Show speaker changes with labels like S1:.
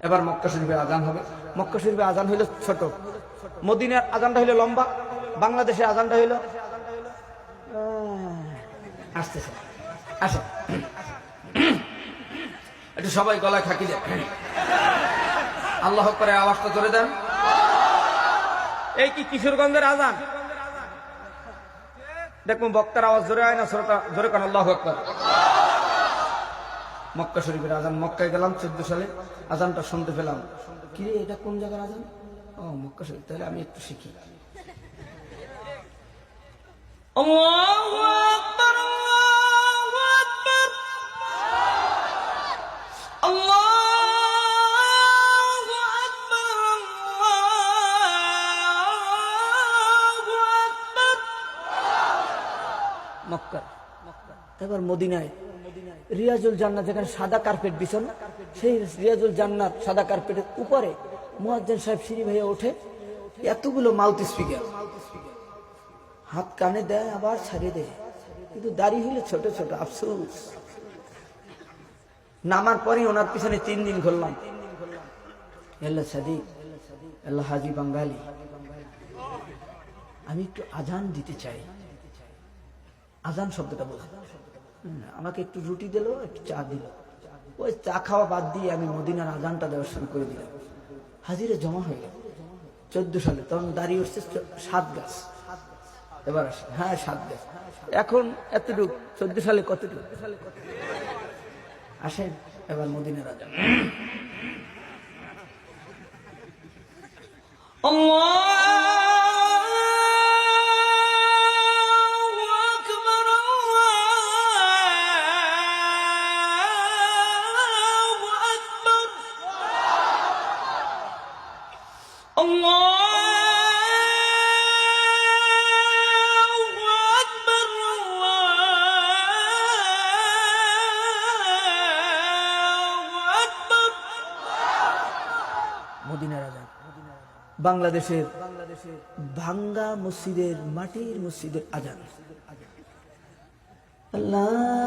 S1: এবার মক্কা শরীফের আজান হবে। মক্কা শরীফের আজান হইল ছোট, মদিনার আজানটা হইল লম্বা, বাংলাদেশের আজানটা হইল আসতেছে। আসে একটু সবাই গলায় খাকি দেন, আল্লাহ করে আওয়াজটা ধরে দেন। এই কি কিশোরগঞ্জের আজান? দেখুন বক্তার আওয়াজ জোরে হয় না, জোরে কান আল্লাহু আকবার। মক্কা শরীফের আজান। মক্কায় গেলাম 14 সালে, আজানটা শুনতে পেলাম। কি রে, এটা কোন জায়গার আজান? ও মক্কা শরীফ, তাহলে আমি একটু শিখি। আল্লাহু আকবার, আল্লাহু আকবার, আল্লাহু আকবার, আল্লাহু আকবার। মক্কা। এবার মদিনায় রিয়াজুল জান্নাত, যেখানে সাদা কার্পেট বিছানো, সেই রিয়াজুল জান্নাত সাদা কার্পেটের উপরে মুয়াজ্জিন সাহেব সিঁড়ি ভাইয়া ওঠে, এতগুলো মাউথ স্পিকার, হাত কানে দেয় আবার ছাড়িয়ে দেয়, কিন্তু দাড়ি হইলে ছোট ছোট। আফসোস, নামার পরে ওনার পিছনে 3 দিন ঘুরলাম। আল্লাহ সাদিক, আল্লাহ হাজি বাঙ্গালি, আমি একটু আজান দিতে চাই। আজান শব্দটা বললাম, আমাকে একটু রুটি দিল, একটু চা দিল। ওই চা খাওয়া বাদ দিয়ে আমি মদিনার আজানটা দেওয়া শুরু করে দিলাম। হাজিরা জমা হয়ে গেল 14 সালে, তখন দাঁড়িয়ে উঠছে 7 গাছ। এবার আসে, হ্যাঁ 7 গাছ। এখন এতটুকু, 14 সালে কতটুকু? আসেন এবার মদিনার আজান। মদিনার আজান। বাংলাদেশের ভাঙ্গা মসজিদের, মাটির মসজিদের আজান। আল্লাহ